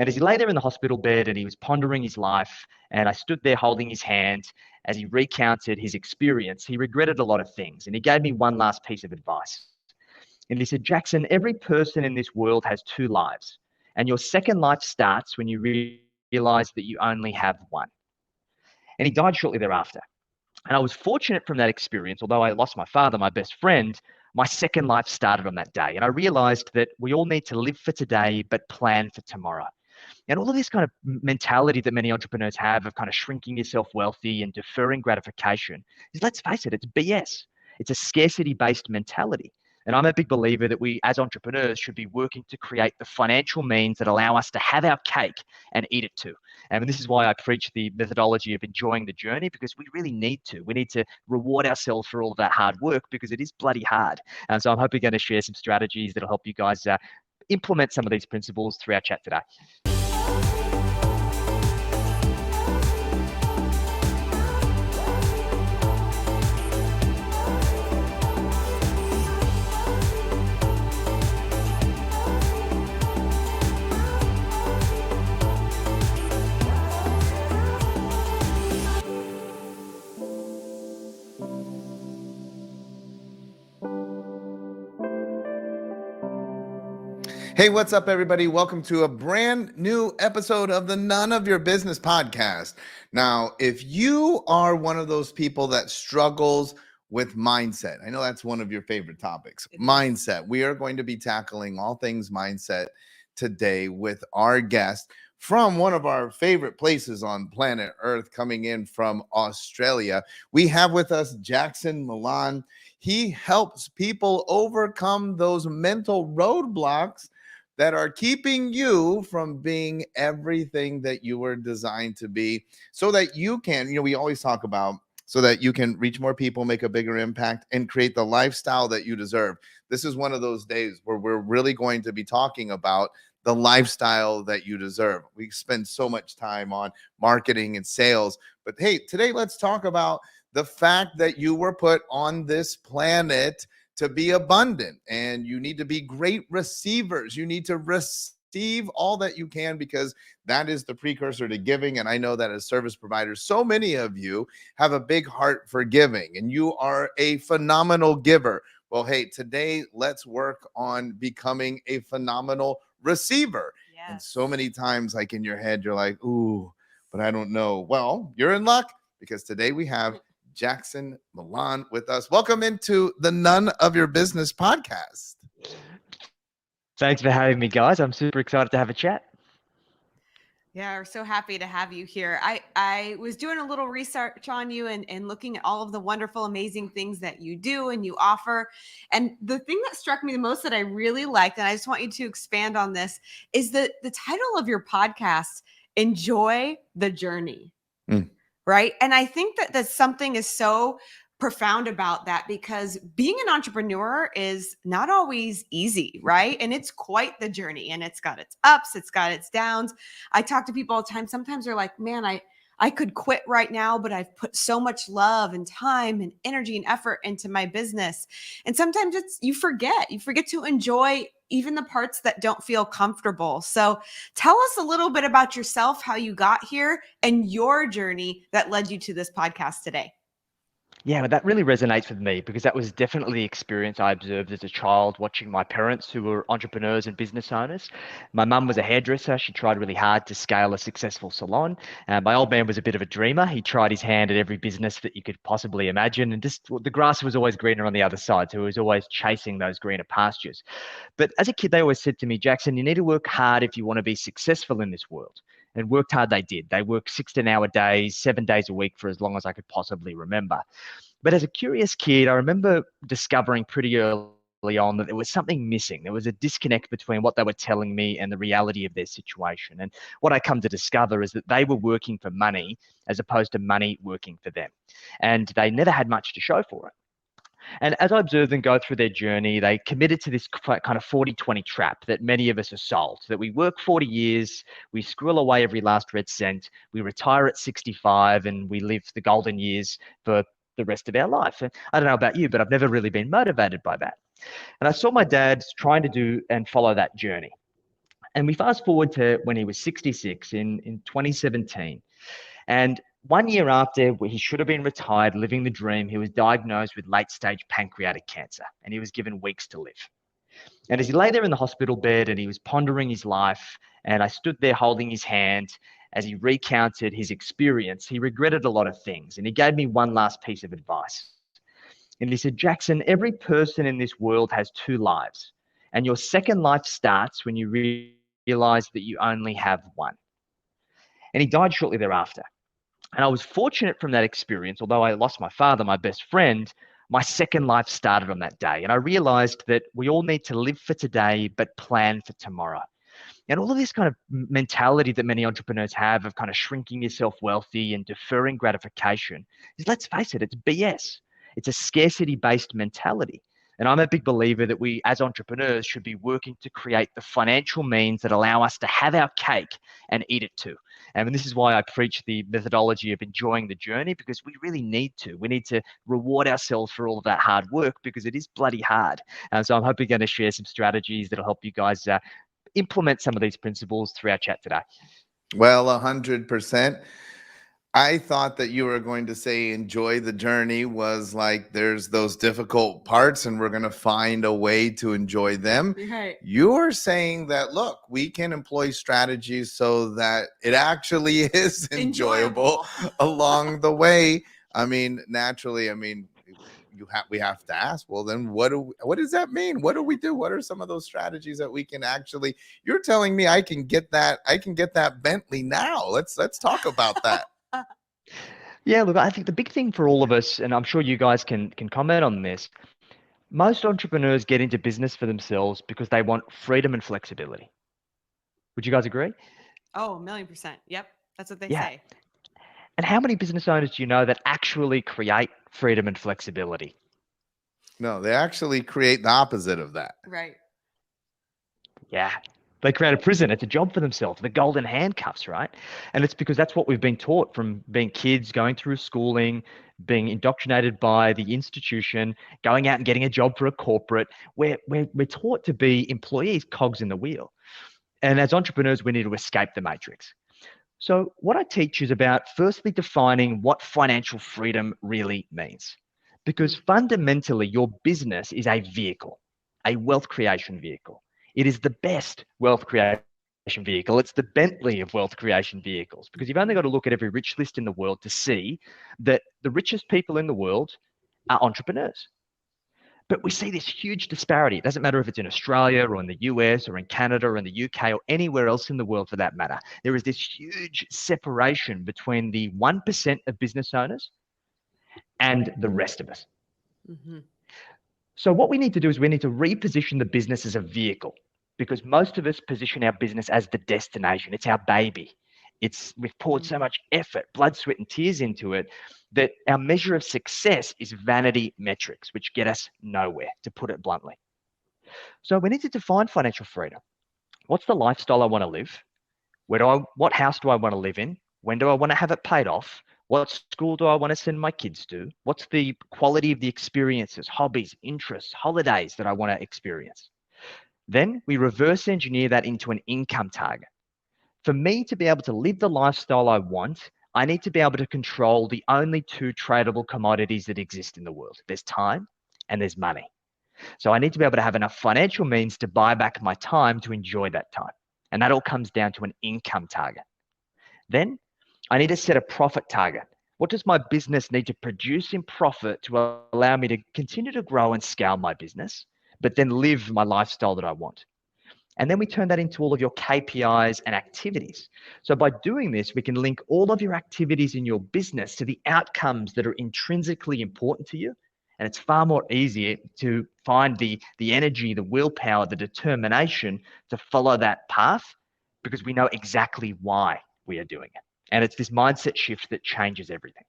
And as he lay there in the hospital bed and he was pondering his life, and I stood there holding his hand as he recounted his experience, he regretted a lot of things. And he gave me one last piece of advice. And he said, Jackson, every person in this world has two lives. And your second life starts when you realize that you only have one. And he died shortly thereafter. And I was fortunate from that experience, although I lost my father, my best friend, my second life started on that day. And I realized that we all need to live for today, but plan for tomorrow. And all of this kind of mentality that many entrepreneurs have of kind of shrinking yourself wealthy and deferring gratification is, let's face it, it's BS. It's a scarcity-based mentality. And I'm a big believer that we, as entrepreneurs, should be working to create the financial means that allow us to have our cake and eat it too. And this is why I preach the methodology of enjoying the journey, because we really need to. We need to reward ourselves for all of that hard work, because it is bloody hard. And so I'm hoping going to share some strategies that'll help you guys implement some of these principles through our chat today. Hey, what's up, everybody? Welcome to a brand new episode of the None of Your Business podcast. Now, if you are one of those people that struggles with mindset, I know that's one of your favorite topics, mindset. We are going to be tackling all things mindset today with our guest from one of our favorite places on planet Earth, coming in from Australia. We have with us Jackson Millan. He helps people overcome those mental roadblocks that are keeping you from being everything that you were designed to be, so that you can, we always talk about, so that you can reach more people, make a bigger impact, and create the lifestyle that you deserve. This is one of those days where we're really going to be talking about the lifestyle that you deserve. We spend so much time on marketing and sales, but hey, today let's talk about the fact that you were put on this planet to be abundant, and you need to be great receivers. You need to receive all that you can, because that is the precursor to giving. And I know that as service providers, so many of you have a big heart for giving, and you are a phenomenal giver. Well, hey, today let's work on becoming a phenomenal receiver. Yes. And so many times, like in your head, you're like, ooh, but I don't know. Well, you're in luck, because today we have Jackson Millan with us. Welcome into the None of Your Business podcast. Thanks for having me, guys. I'm super excited to have a chat. Yeah, we're so happy to have you here. I was doing a little research on you and looking at all of the wonderful, amazing things that you do and you offer. And the thing that struck me the most that I really liked, and I just want you to expand on this, is the title of your podcast, Enjoy the Journey. Right. And I think that something is so profound about that, because being an entrepreneur is not always easy, right? And it's quite the journey, and it's got its ups, it's got its downs. I talk to people all the time. Sometimes they're like, man, I could quit right now, but I've put so much love and time and energy and effort into my business. And sometimes you forget to enjoy even the parts that don't feel comfortable. So tell us a little bit about yourself, how you got here, and your journey that led you to this podcast today. Yeah, that really resonates with me, because that was definitely the experience I observed as a child, watching my parents, who were entrepreneurs and business owners. My mum was a hairdresser. She tried really hard to scale a successful salon. My old man was a bit of a dreamer. He tried his hand at every business that you could possibly imagine. And just the grass was always greener on the other side. So he was always chasing those greener pastures. But as a kid, they always said to me, Jackson, you need to work hard if you want to be successful in this world. And worked hard they did. They worked 16-hour days, 7 days a week for as long as I could possibly remember. But as a curious kid, I remember discovering pretty early on that there was something missing. There was a disconnect between what they were telling me and the reality of their situation. And what I come to discover is that they were working for money as opposed to money working for them. And they never had much to show for it. And as I observed them go through their journey, they committed to this kind of 40-20 trap that many of us are sold, that we work 40 years, we squirrel away every last red cent, we retire at 65, and we live the golden years for the rest of our life. And I don't know about you, but I've never really been motivated by that. And I saw my dad trying to do and follow that journey. And we fast forward to when he was 66 in 2017. And 1 year after he should have been retired, living the dream, he was diagnosed with late stage pancreatic cancer and he was given weeks to live. And as he lay there in the hospital bed and he was pondering his life, and I stood there holding his hand as he recounted his experience, he regretted a lot of things. And he gave me one last piece of advice. And he said, Jackson, every person in this world has two lives. And your second life starts when you realize that you only have one. And he died shortly thereafter. And I was fortunate from that experience, although I lost my father, my best friend, my second life started on that day. And I realized that we all need to live for today, but plan for tomorrow. And all of this kind of mentality that many entrepreneurs have of kind of shrinking yourself wealthy and deferring gratification is, let's face it, it's BS. It's a scarcity-based mentality. And I'm a big believer that we, as entrepreneurs, should be working to create the financial means that allow us to have our cake and eat it too. And this is why I preach the methodology of enjoying the journey, because we really need to. We need to reward ourselves for all of that hard work because it is bloody hard. And so I'm hoping going to share some strategies that'll help you guys implement some of these principles through our chat today. Well, 100%. I thought that you were going to say enjoy the journey was like there's those difficult parts and we're going to find a way to enjoy them. Right. You're saying that, look, we can employ strategies so that it actually is enjoyable along the way. I mean, naturally, I mean, we have to ask, well, then what does that mean? What do we do? What are some of those strategies that we can actually, you're telling me I can get that Bentley now. Let's talk about that. Yeah, look, I think the big thing for all of us, and I'm sure you guys can comment on this, most entrepreneurs get into business for themselves because they want freedom and flexibility. Would you guys agree? Oh, 1,000,000%. Yep. That's what they Yeah. say. And how many business owners do you know that actually create freedom and flexibility? No, they actually create the opposite of that. Right. Yeah. They create a prison. It's a job for themselves, the golden handcuffs, right? And it's because that's what we've been taught from being kids, going through schooling, being indoctrinated by the institution, going out and getting a job for a corporate. We're taught to be employees, cogs in the wheel. And as entrepreneurs, we need to escape the matrix. So what I teach is about firstly defining what financial freedom really means. Because fundamentally, your business is a vehicle, a wealth creation vehicle. It is the best wealth creation vehicle. It's the Bentley of wealth creation vehicles, because you've only got to look at every rich list in the world to see that the richest people in the world are entrepreneurs. But we see this huge disparity. It doesn't matter if it's in Australia or in the US or in Canada or in the UK or anywhere else in the world for that matter. There is this huge separation between the 1% of business owners and the rest of us. Mm-hmm. So what we need to do is we need to reposition the business as a vehicle, because most of us position our business as the destination. It's our baby. We've poured so much effort, blood, sweat, and tears into it that our measure of success is vanity metrics, which get us nowhere, to put it bluntly. So we need to define financial freedom. What's the lifestyle I want to live? What house do I want to live in? When do I want to have it paid off? What school do I want to send my kids to? What's the quality of the experiences, hobbies, interests, holidays that I want to experience? Then we reverse engineer that into an income target. For me to be able to live the lifestyle I want, I need to be able to control the only two tradable commodities that exist in the world. There's time and there's money. So I need to be able to have enough financial means to buy back my time to enjoy that time. And that all comes down to an income target. Then I need to set a profit target. What does my business need to produce in profit to allow me to continue to grow and scale my business, but then live my lifestyle that I want? And then we turn that into all of your KPIs and activities. So by doing this, we can link all of your activities in your business to the outcomes that are intrinsically important to you. And it's far more easier to find the energy, the willpower, the determination to follow that path, because we know exactly why we are doing it. And it's this mindset shift that changes everything.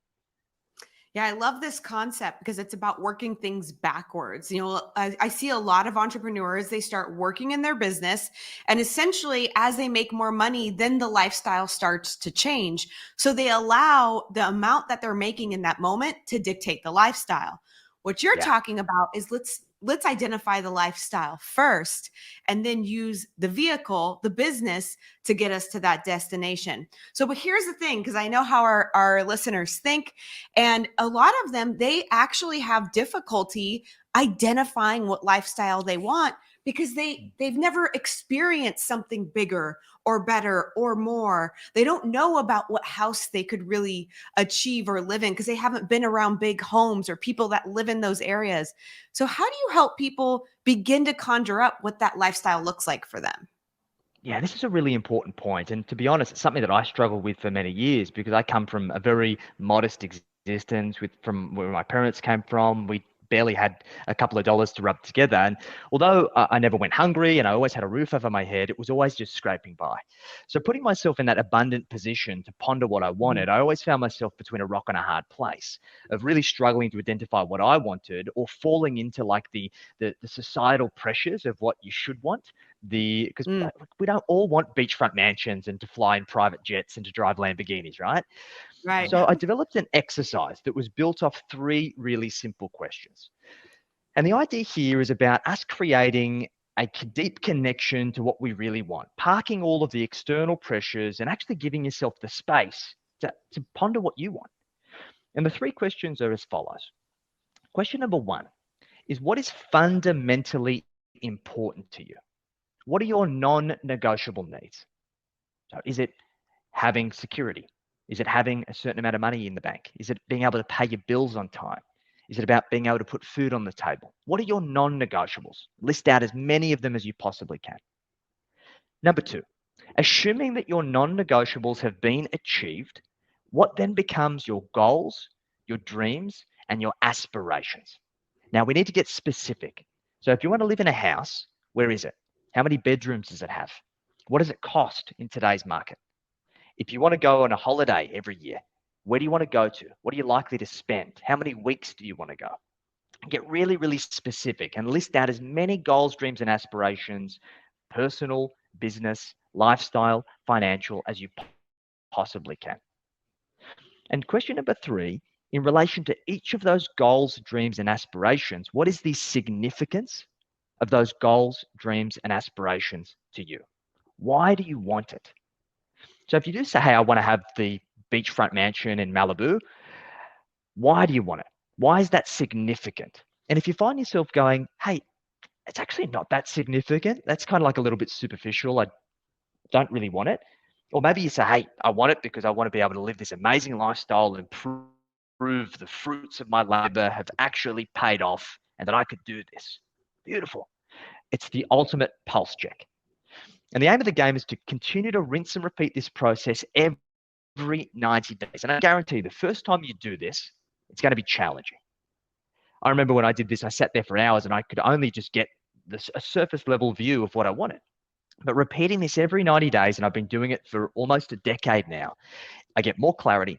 Yeah, I love this concept because it's about working things backwards. You know, I see a lot of entrepreneurs, they start working in their business, and essentially as they make more money, then the lifestyle starts to change. So they allow the amount that they're making in that moment to dictate the lifestyle. What you're talking about is let's let's identify the lifestyle first and then use the vehicle, the business, to get us to that destination. So, but here's the thing, because I know how our listeners think, and a lot of them, they actually have difficulty identifying what lifestyle they want because they've never experienced something bigger or better or more. They don't know about what house they could really achieve or live in because they haven't been around big homes or people that live in those areas. So how do you help people begin to conjure up what that lifestyle looks like for them? Yeah, this is a really important point. And to be honest, it's something that I struggled with for many years because I come from a very modest existence from where my parents came from. We barely had a couple of dollars to rub together. And although I never went hungry and I always had a roof over my head, it was always just scraping by. So putting myself in that abundant position to ponder what I wanted, I always found myself between a rock and a hard place of really struggling to identify what I wanted or falling into like the societal pressures of what you should want. Because we don't all want beachfront mansions and to fly in private jets and to drive Lamborghinis, right? Right. So I developed an exercise that was built off three really simple questions. And the idea here is about us creating a deep connection to what we really want, parking all of the external pressures and actually giving yourself the space to ponder what you want. And the three questions are as follows. Question number one is, what is fundamentally important to you? What are your non-negotiable needs? So is it having security? Is it having a certain amount of money in the bank? Is it being able to pay your bills on time? Is it about being able to put food on the table? What are your non-negotiables? List out as many of them as you possibly can. Number two, assuming that your non-negotiables have been achieved, what then becomes your goals, your dreams, and your aspirations? Now we need to get specific. So if you want to live in a house, where is it? How many bedrooms does it have? What does it cost in today's market? If you want to go on a holiday every year, where do you want to go to? What are you likely to spend? How many weeks do you want to go? Get really, really specific and list out as many goals, dreams, and aspirations, personal, business, lifestyle, financial, as you possibly can. And question number three, in relation to each of those goals, dreams, and aspirations, what is the significance of those goals, dreams, and aspirations to you? Why do you want it? So if you do say, hey, I want to have the beachfront mansion in Malibu, why do you want it? Why is that significant? And if you find yourself going, hey, it's actually not that significant, that's kind of like a little bit superficial, I don't really want it. Or maybe you say, hey, I want it because I want to be able to live this amazing lifestyle and prove the fruits of my labor have actually paid off and that I could do this. Beautiful. It's the ultimate pulse check. And the aim of the game is to continue to rinse and repeat this process every 90 days. And I guarantee you, the first time you do this, it's going to be challenging. I remember when I did this, I sat there for hours and I could only just get a surface level view of what I wanted. But repeating this every 90 days, and I've been doing it for almost a decade now, I get more clarity,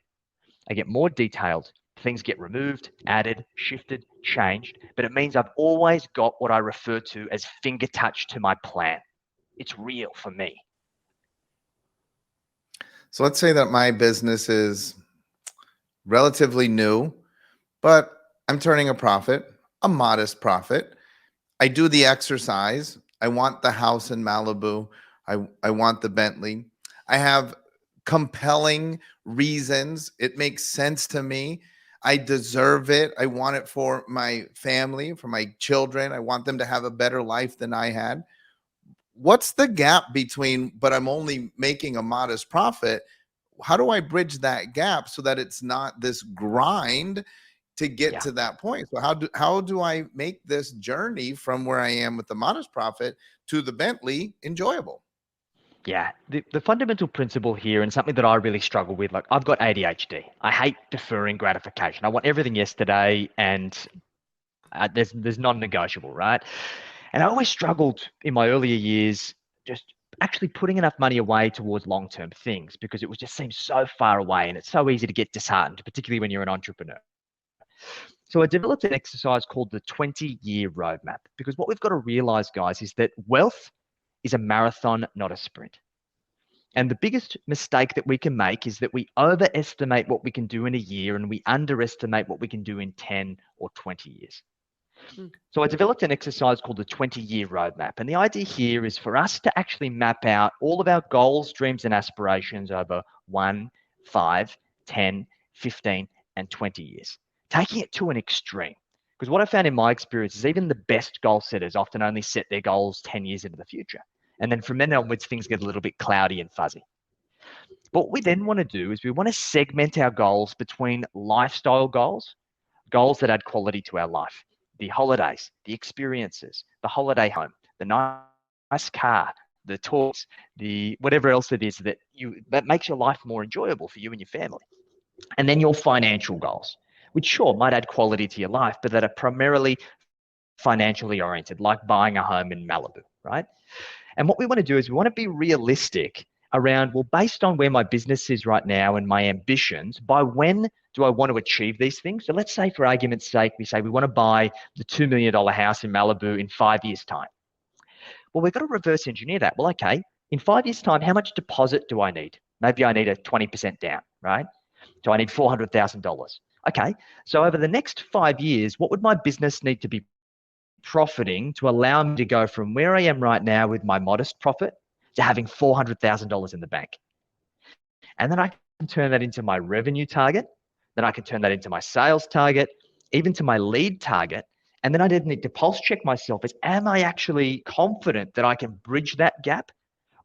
I get more detailed, things get removed, added, shifted, changed, but it means I've always got what I refer to as finger touch to my plan. It's real for me. So let's say that my business is relatively new, but I'm turning a profit, a modest profit. I do the exercise. I want the house in Malibu. I want the Bentley. I have compelling reasons. It makes sense to me. I deserve it. I want it for my family, for my children. I want them to have a better life than I had. What's the gap between, but I'm only making a modest profit? How do I bridge that gap so that it's not this grind to get to that point? So how do I make this journey from where I am with the modest profit to the Bentley enjoyable? Yeah, the fundamental principle here, and something that I really struggle with, like I've got ADHD. I hate deferring gratification. I want everything yesterday, and there's non-negotiable, right? And I always struggled in my earlier years just actually putting enough money away towards long-term things because it was just seems so far away, and it's so easy to get disheartened, particularly when you're an entrepreneur. So I developed an exercise called the 20-year roadmap, because what we've got to realize, guys, is that wealth is a marathon, not a sprint. And the biggest mistake that we can make is that we overestimate what we can do in a year and we underestimate what we can do in 10 or 20 years. Mm. So I developed an exercise called the 20-year roadmap. And the idea here is for us to actually map out all of our goals, dreams, and aspirations over 1, 5, 10, 15, and 20 years, taking it to an extreme. Because what I found in my experience is even the best goal setters often only set their goals 10 years into the future. And then from then onwards, things get a little bit cloudy and fuzzy. What we then want to do is we want to segment our goals between lifestyle goals, goals that add quality to our life, the holidays, the experiences, the holiday home, the nice car, the tours, the whatever else it is that makes your life more enjoyable for you and your family. And then your financial goals, which sure might add quality to your life, but that are primarily financially oriented, like buying a home in Malibu, right? And what we want to do is we want to be realistic around, well, based on where my business is right now and my ambitions, by when do I want to achieve these things? So let's say, for argument's sake, we say we want to buy the $2 million house in Malibu in 5 years' time. Well, we've got to reverse engineer that. Well, okay, in 5 years' time, how much deposit do I need? Maybe I need a 20% down, right? So I need $400,000. Okay, so over the next 5 years, what would my business need to be profiting to allow me to go from where I am right now with my modest profit to having $400,000 in the bank? And then I can turn that into my revenue target. Then I can turn that into my sales target, even to my lead target. And then I didn't need to pulse check myself as, am I actually confident that I can bridge that gap?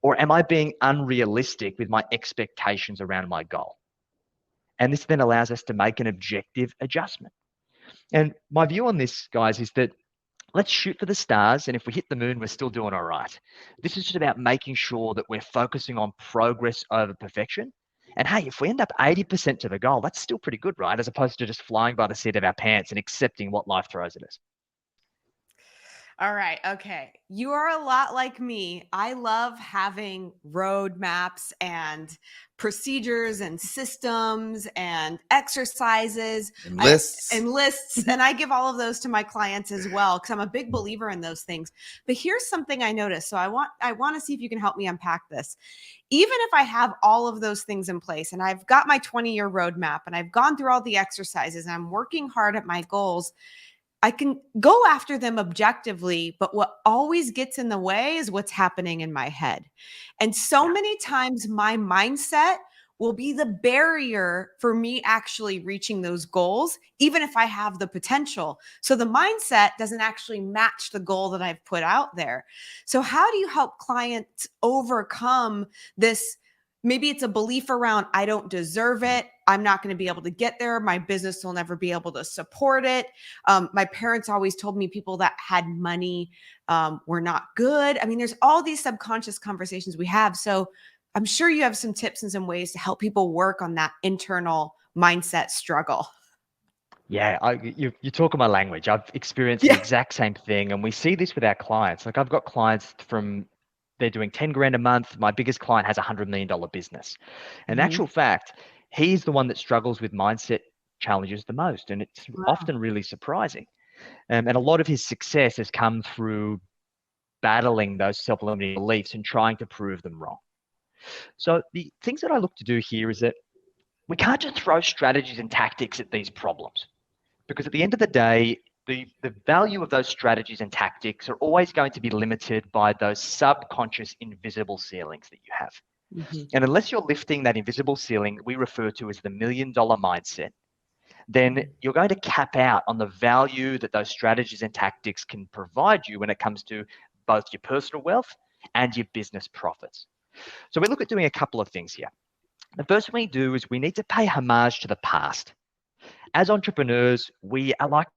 Or am I being unrealistic with my expectations around my goal? And this then allows us to make an objective adjustment. And my view on this, guys, is that let's shoot for the stars. And if we hit the moon, we're still doing all right. This is just about making sure that we're focusing on progress over perfection. And hey, if we end up 80% to the goal, that's still pretty good, right? As opposed to just flying by the seat of our pants and accepting what life throws at us. All right. Okay. You are a lot like me. I love having roadmaps and procedures and systems and exercises And lists. and lists. And I give all of those to my clients as well, because I'm a big believer in those things. But here's something I noticed. So I want to see if you can help me unpack this. Even if I have all of those things in place and I've got my 20-year roadmap and I've gone through all the exercises and I'm working hard at my goals, I can go after them objectively, but what always gets in the way is what's happening in my head. And so many times my mindset will be the barrier for me actually reaching those goals, even if I have the potential. So the mindset doesn't actually match the goal that I've put out there. So how do you help clients overcome this? Maybe it's a belief around, I don't deserve it. I'm not going to be able to get there. My business will never be able to support it. My parents always told me people that had money were not good. I mean, there's all these subconscious conversations we have. So I'm sure you have some tips and some ways to help people work on that internal mindset struggle. Yeah, you're talking my language. I've experienced the exact same thing. And we see this with our clients. Like I've got clients they're doing 10 grand a month. My biggest client has a $100 million business. And in actual fact, he's the one that struggles with mindset challenges the most. And it's often really surprising. And a lot of his success has come through battling those self-limiting beliefs and trying to prove them wrong. So the things that I look to do here is that we can't just throw strategies and tactics at these problems, because at the end of the day, the value of those strategies and tactics are always going to be limited by those subconscious invisible ceilings that you have. And unless you're lifting that invisible ceiling we refer to as the $1 million mindset, then you're going to cap out on the value that those strategies and tactics can provide you when it comes to both your personal wealth and your business profits. So we look at doing a couple of things here. The first thing we do is we need to pay homage to the past. As entrepreneurs, we are like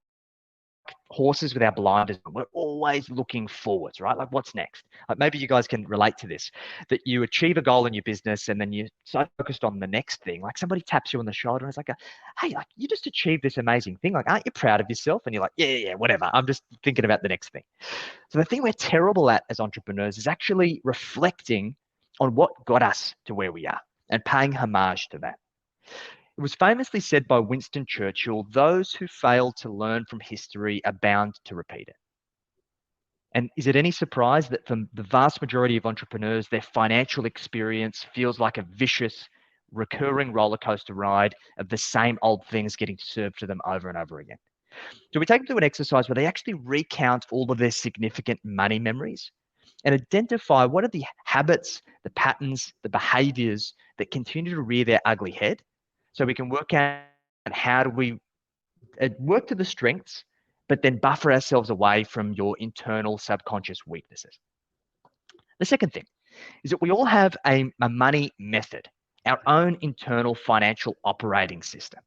horses with our blinders. We're always looking forwards, right? Like what's next? Like maybe you guys can relate to this, that you achieve a goal in your business and then you're so focused on the next thing. Like somebody taps you on the shoulder and it's like, hey, like you just achieved this amazing thing. Like, aren't you proud of yourself? And you're like, yeah, whatever. I'm just thinking about the next thing. So the thing we're terrible at as entrepreneurs is actually reflecting on what got us to where we are and paying homage to that. It was famously said by Winston Churchill, those who fail to learn from history are bound to repeat it. And is it any surprise that for the vast majority of entrepreneurs, their financial experience feels like a vicious, recurring roller coaster ride of the same old things getting served to them over and over again? So we take them to an exercise where they actually recount all of their significant money memories and identify what are the habits, the patterns, the behaviors that continue to rear their ugly head. So we can work out how do we work to the strengths, but then buffer ourselves away from your internal subconscious weaknesses. The second thing is that we all have a money method, our own internal financial operating system.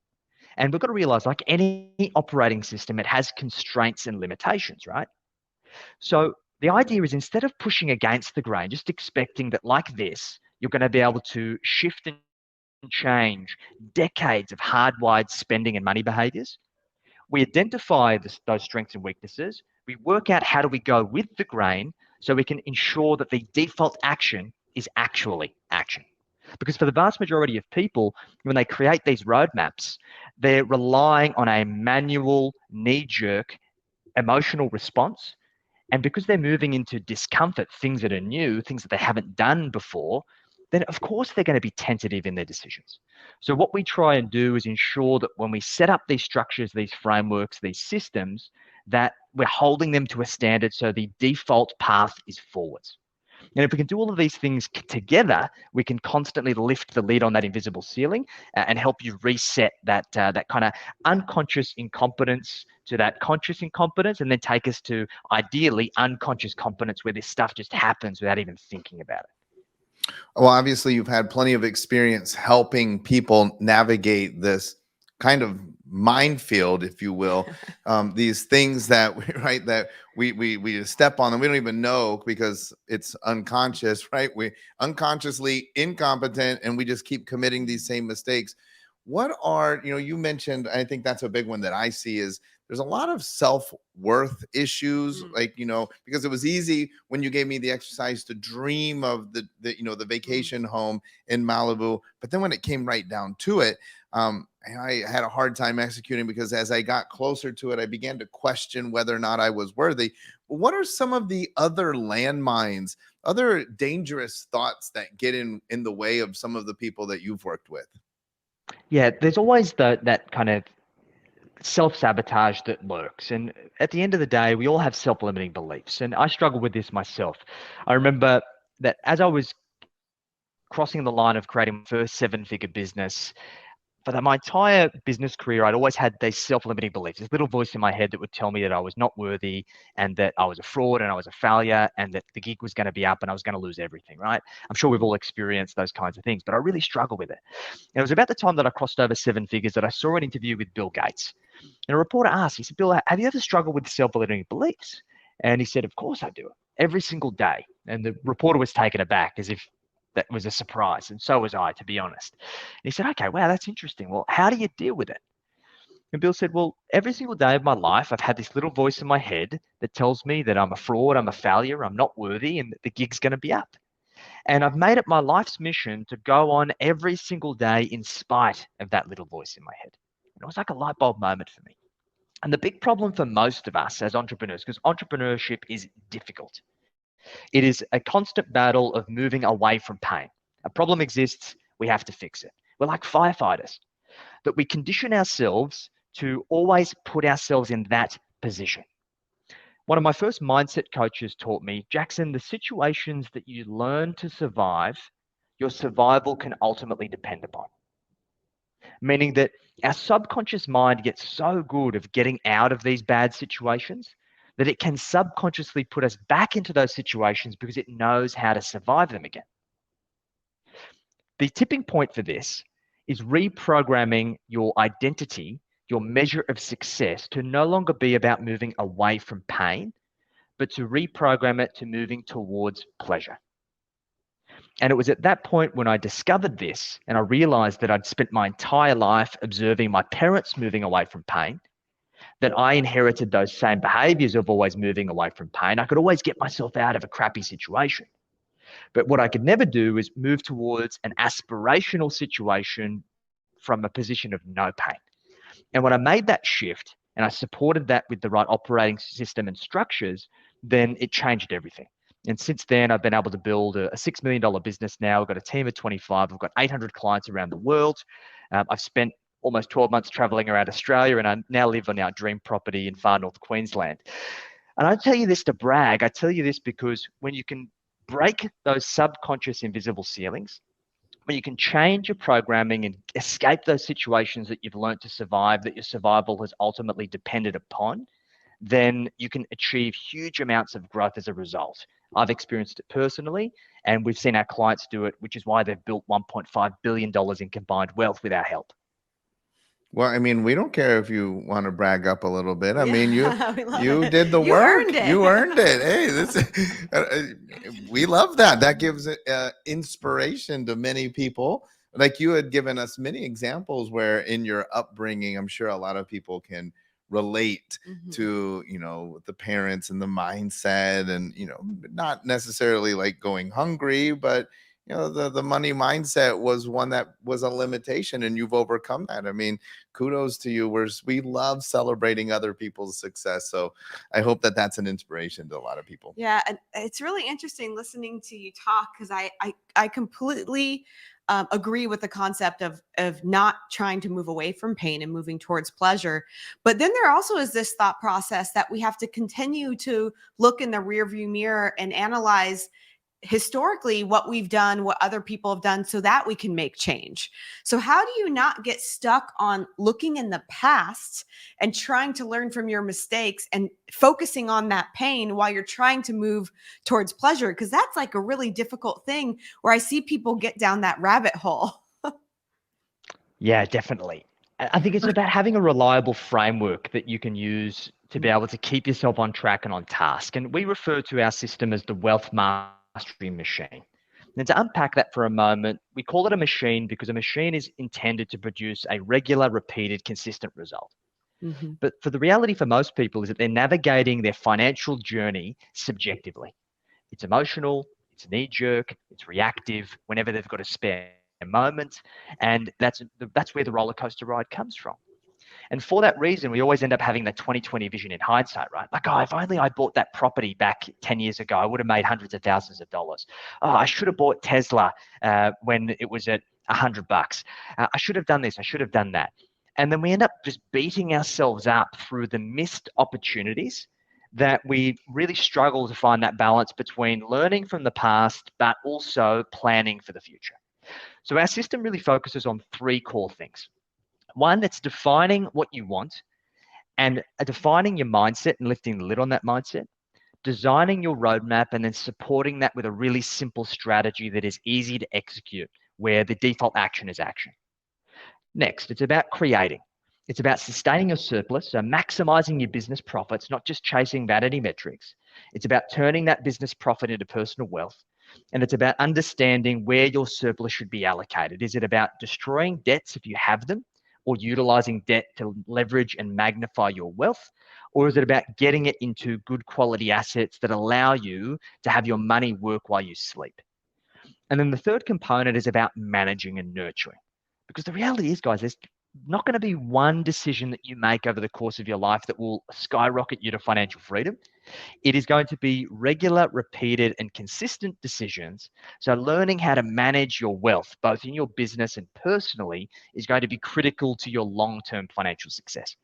And we've got to realize, like any operating system, it has constraints and limitations, right? So the idea is instead of pushing against the grain, just expecting that like this, you're going to be able to shift and change decades of hardwired spending and money behaviors. We identify those strengths and weaknesses. We work out how do we go with the grain so we can ensure that the default action is actually action. Because for the vast majority of people, when they create these roadmaps, they're relying on a manual, knee-jerk emotional response. And because they're moving into discomfort, things that are new, things that they haven't done before, then of course they're going to be tentative in their decisions. So what we try and do is ensure that when we set up these structures, these frameworks, these systems, that we're holding them to a standard so the default path is forwards. And if we can do all of these things together, we can constantly lift the lid on that invisible ceiling and help you reset that kind of unconscious incompetence to that conscious incompetence, and then take us to ideally unconscious competence where this stuff just happens without even thinking about it. Well, obviously, you've had plenty of experience helping people navigate this kind of minefield, if you will. These things that we just step on them, we don't even know because it's unconscious, right? We unconsciously incompetent, and we just keep committing these same mistakes. What are, you mentioned, I think that's a big one that I see is there's a lot of self-worth issues, because it was easy when you gave me the exercise to dream of the vacation home in Malibu. But then when it came right down to it, I had a hard time executing because as I got closer to it, I began to question whether or not I was worthy. What are some of the other landmines, other dangerous thoughts that get in the way of some of the people that you've worked with? Yeah, there's always that kind of self-sabotage that lurks. And at the end of the day, we all have self-limiting beliefs. And I struggle with this myself. I remember that as I was crossing the line of creating my first seven-figure business, for my entire business career, I'd always had these self-limiting beliefs, this little voice in my head that would tell me that I was not worthy and that I was a fraud and I was a failure and that the gig was going to be up and I was going to lose everything, right? I'm sure we've all experienced those kinds of things, but I really struggle with it. And it was about the time that I crossed over seven figures that I saw an interview with Bill Gates. And a reporter asked, he said, Bill, have you ever struggled with self-limiting beliefs? And he said, of course I do, every single day. And the reporter was taken aback as if that was a surprise. And so was I, to be honest. And he said, okay, wow, that's interesting. Well, how do you deal with it? And Bill said, well, every single day of my life, I've had this little voice in my head that tells me that I'm a fraud, I'm a failure, I'm not worthy, and that the gig's going to be up. And I've made it my life's mission to go on every single day in spite of that little voice in my head. And it was like a light bulb moment for me. And the big problem for most of us as entrepreneurs, because entrepreneurship is difficult, it is a constant battle of moving away from pain. A problem exists, we have to fix it. We're like firefighters, that we condition ourselves to always put ourselves in that position. One of my first mindset coaches taught me, Jackson, the situations that you learn to survive, your survival can ultimately depend upon. Meaning that our subconscious mind gets so good of getting out of these bad situations that it can subconsciously put us back into those situations because it knows how to survive them again. The tipping point for this is reprogramming your identity, your measure of success, to no longer be about moving away from pain, but to reprogram it to moving towards pleasure. And it was at that point when I discovered this and I realized that I'd spent my entire life observing my parents moving away from pain, that I inherited those same behaviors of always moving away from pain. I could always get myself out of a crappy situation. But what I could never do is move towards an aspirational situation from a position of no pain. And when I made that shift and I supported that with the right operating system and structures, then it changed everything. And since then, I've been able to build a $6 million business now. I've got a team of 25. I've got 800 clients around the world. I've spent almost 12 months traveling around Australia, and I now live on our dream property in far north Queensland. And I don't tell you this to brag. I tell you this because when you can break those subconscious invisible ceilings, when you can change your programming and escape those situations that you've learned to survive, that your survival has ultimately depended upon, then you can achieve huge amounts of growth as a result. I've experienced it personally, and we've seen our clients do it, which is why they've built $1.5 billion in combined wealth with our help. Well, I mean, we don't care if you want to brag up a little bit. I mean, Yeah, we love you it. did the You work. earned it. You earned it. Hey, this we love that. That gives inspiration to many people. Like you had given us many examples where in your upbringing, I'm sure a lot of people can relate to, the parents and the mindset and, not necessarily like going hungry, but the money mindset was one that was a limitation and you've overcome that. I mean, kudos to you. We love celebrating other people's success. So I hope that that's an inspiration to a lot of people. Yeah, and it's really interesting listening to you talk because I completely agree with the concept of not trying to move away from pain and moving towards pleasure. But then there also is this thought process that we have to continue to look in the rearview mirror and analyze historically what we've done, what other people have done so that we can make change. So how do you not get stuck on looking in the past and trying to learn from your mistakes and focusing on that pain while you're trying to move towards pleasure? Because that's like a really difficult thing where I see people get down that rabbit hole. Yeah, definitely. I think it's about having a reliable framework that you can use to be able to keep yourself on track and on task. And we refer to our system as the wealth mastery machine. And to unpack that for a moment, we call it a machine because a machine is intended to produce a regular, repeated, consistent result. But for the reality for most people is that they're navigating their financial journey subjectively. It's emotional, it's knee-jerk, it's reactive whenever they've got a spare moment, and that's where the roller coaster ride comes from. And for that reason, we always end up having that 2020 vision in hindsight, right? Like, oh, if only I bought that property back 10 years ago, I would have made hundreds of thousands of dollars. Oh, I should have bought Tesla when it was at $100. I should have done this. I should have done that. And then we end up just beating ourselves up through the missed opportunities that we really struggle to find that balance between learning from the past, but also planning for the future. So our system really focuses on three core things. One, it's defining what you want and defining your mindset and lifting the lid on that mindset, designing your roadmap, and then supporting that with a really simple strategy that is easy to execute, where the default action is action. Next, it's about creating. It's about sustaining your surplus, so maximizing your business profits, not just chasing vanity metrics. It's about turning that business profit into personal wealth. And it's about understanding where your surplus should be allocated. Is it about destroying debts if you have them, or utilizing debt to leverage and magnify your wealth? Or is it about getting it into good quality assets that allow you to have your money work while you sleep? And then the third component is about managing and nurturing. Because the reality is, guys, there's not going to be one decision that you make over the course of your life that will skyrocket you to financial freedom. It is going to be regular, repeated, and consistent decisions. So learning how to manage your wealth, both in your business and personally, is going to be critical to your long-term financial success.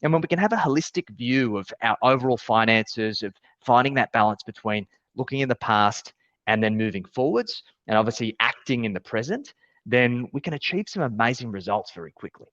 And when we can have a holistic view of our overall finances, of finding that balance between looking in the past and then moving forwards, and obviously acting in the present, then we can achieve some amazing results very quickly.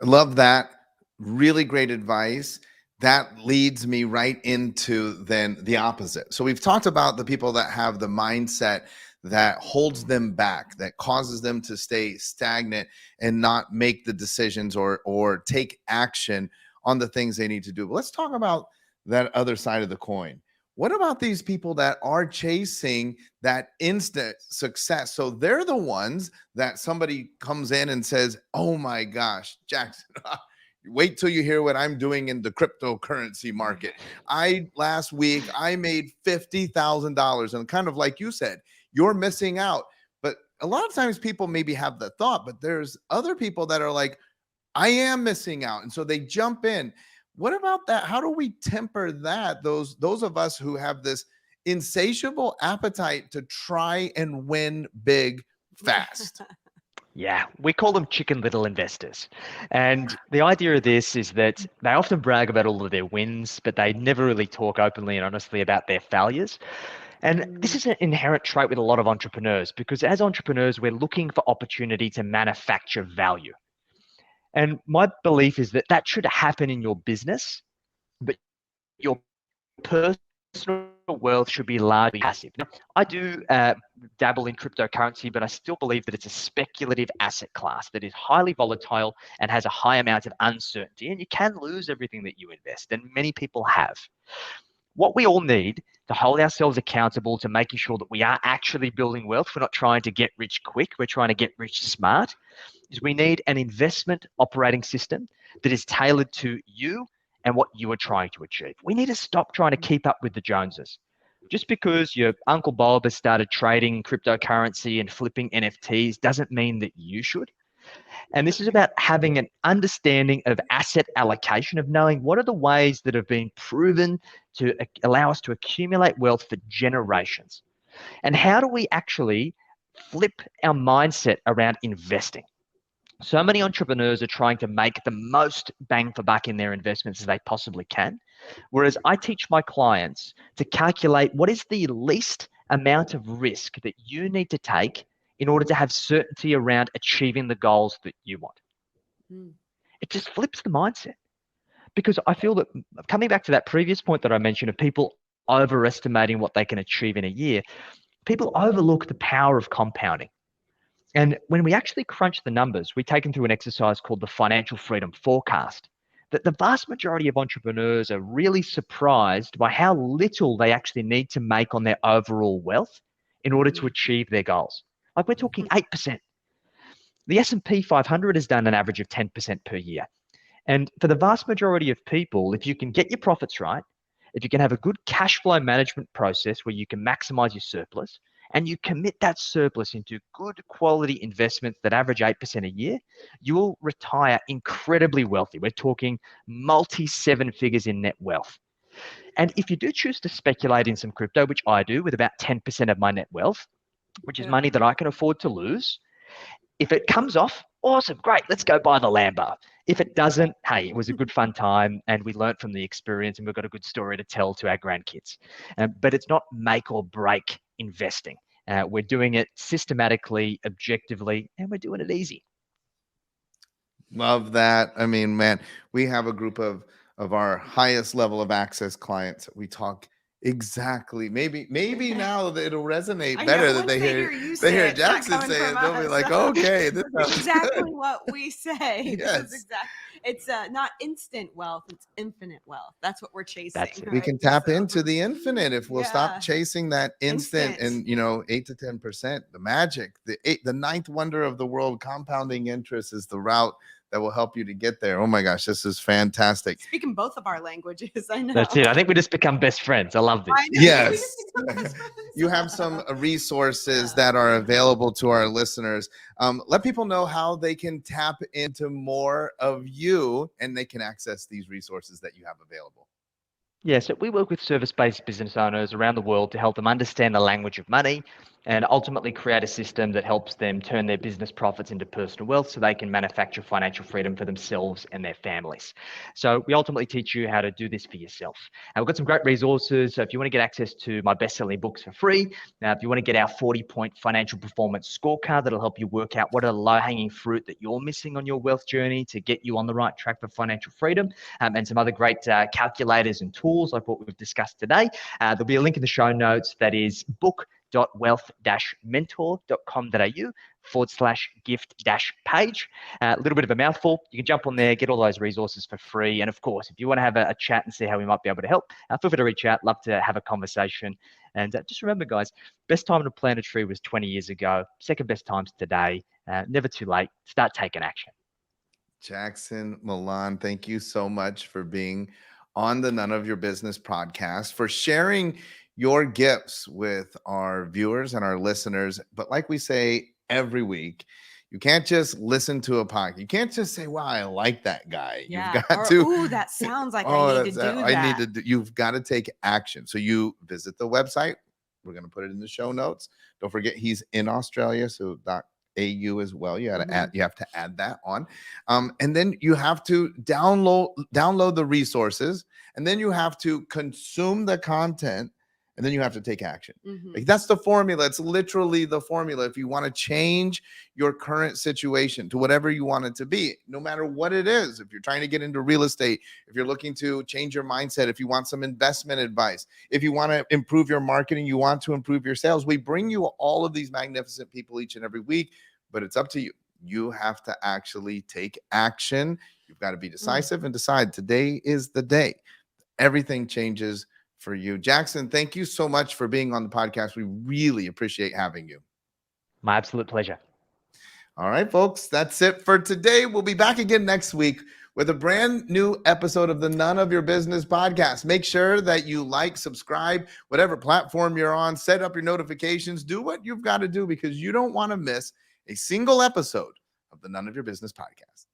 I love that. Really great advice. That leads me right into then the opposite. So we've talked about the people that have the mindset that holds them back, that causes them to stay stagnant and not make the decisions or take action on the things they need to do. But let's talk about that other side of the coin. What about these people that are chasing that instant success? So they're the ones that somebody comes in and says, oh my gosh, Jackson, wait till you hear what I'm doing in the cryptocurrency market. Last week, I made $50,000. And kind of like you said, you're missing out. But a lot of times people maybe have the thought, but there's other people that are like, I am missing out. And so they jump in. What about that? How do we temper that? Those of us who have this insatiable appetite to try and win big fast. Yeah, we call them chicken little investors. And the idea of this is that they often brag about all of their wins, but they never really talk openly and honestly about their failures. And this Mm, is an inherent trait with a lot of entrepreneurs because as entrepreneurs, we're looking for opportunity to manufacture value. And my belief is that that should happen in your business, but your personal wealth should be largely passive. Now, I do dabble in cryptocurrency, but I still believe that it's a speculative asset class that is highly volatile and has a high amount of uncertainty. And you can lose everything that you invest, and many people have. What we all need to hold ourselves accountable to making sure that we are actually building wealth, we're not trying to get rich quick, we're trying to get rich smart, is we need an investment operating system that is tailored to you and what you are trying to achieve. We need to stop trying to keep up with the Joneses. Just because your Uncle Bob has started trading cryptocurrency and flipping NFTs doesn't mean that you should. And this is about having an understanding of asset allocation, of knowing what are the ways that have been proven to allow us to accumulate wealth for generations. And how do we actually flip our mindset around investing? So many entrepreneurs are trying to make the most bang for buck in their investments as they possibly can. Whereas I teach my clients to calculate what is the least amount of risk that you need to take in order to have certainty around achieving the goals that you want. mm, It just flips the mindset because I feel that coming back to that previous point that I mentioned of people overestimating what they can achieve in a year, people overlook the power of compounding. And when we actually crunch the numbers, we take them through an exercise called the financial freedom forecast. That the vast majority of entrepreneurs are really surprised by how little they actually need to make on their overall wealth in order to mm, achieve their goals. Like we're talking mm, 8%. The S&P 500 has done an average of 10% per year. And for the vast majority of people, if you can get your profits right, if you can have a good cash flow management process where you can maximize your surplus and you commit that surplus into good quality investments that average 8% a year, you will retire incredibly wealthy. We're talking multi seven figures in net wealth. And if you do choose to speculate in some crypto, which I do with about 10% of my net wealth, which is yeah. money that I can afford to lose, if it comes off, awesome, great, let's go buy the Lambo. If it doesn't, hey, it was a good fun time and we learned from the experience and we've got a good story to tell to our grandkids. But it's not make or break investing. We're doing it systematically, objectively, and we're doing it easy. Love that. I mean, man, we have a group of our highest level of access clients. We talk exactly. Maybe now that it'll resonate I know. better that Once they hear you say it, it's not Jackson coming say from it. They'll be us. like, okay, this It's sounds good. exactly what we say. This is Yes. exact. It's not instant wealth. It's infinite wealth. That's what we're chasing, That's it. We right? can tap So, into the infinite if we'll stop yeah, chasing that instant instant. and 8 to 10%. The magic, the ninth wonder of the world, compounding interest is the route that will help you to get there. Oh my gosh, this is fantastic. Speaking both of our languages, I know. That's it. I think we just become best friends. I love I this. know. Yeah, we just Yes. become best friends. You have some resources Yeah. that are available to our listeners. Let people know how they can tap into more of you and they can access these resources that you have available. Yeah, so we work with service-based business owners around the world to help them understand the language of money and ultimately create a system that helps them turn their business profits into personal wealth so they can manufacture financial freedom for themselves and their families. So we ultimately teach you how to do this for yourself. And we've got some great resources. So if you want to get access to my best-selling books for free, now if you want to get our 40-point financial performance scorecard that'll help you work out what are the low-hanging fruit that you're missing on your wealth journey to get you on the right track for financial freedom, and some other great calculators and tools like what we've discussed today. There'll be a link in the show notes that is book.wealth-mentor.com.au/gift-page. A little bit of a mouthful. You can jump on there, get all those resources for free. And of course, if you want to have a chat and see how we might be able to help, feel free to reach out. Love to have a conversation. And just remember, guys, best time to plant a tree was 20 years ago. Second best time's today. Never too late. Start taking action. Jackson Millan, thank you so much for being on the None of Your Business podcast, for sharing your gifts with our viewers and our listeners. But like we say every week, you can't just listen to a podcast. You can't just say, wow, I like that guy. Yeah. You've got Or, to, ooh, that sounds like I need to do I need that. to, you've got to take action. So you visit the website. We're going to put it in the show notes. Don't forget, he's in Australia. So AU as well. You got to Mhm. add, you have to add that on. And then you have to download the resources, and then you have to consume the content, and then you have to take action. Mhm. Like that's the formula. It's literally the formula. If you want to change your current situation to whatever you want it to be, no matter what it is, if you're trying to get into real estate, if you're looking to change your mindset, if you want some investment advice, if you want to improve your marketing, you want to improve your sales, we bring you all of these magnificent people each and every week, but it's up to you. You have to actually take action. You've got to be decisive and decide today is the day. Everything changes for you. Jackson, thank you so much for being on the podcast. We really appreciate having you. My absolute pleasure. All right, folks, that's it for today. We'll be back again next week with a brand new episode of the None of Your Business podcast. Make sure that you like, subscribe, whatever platform you're on, set up your notifications, do what you've got to do because you don't want to miss a single episode of the None of Your Business podcast.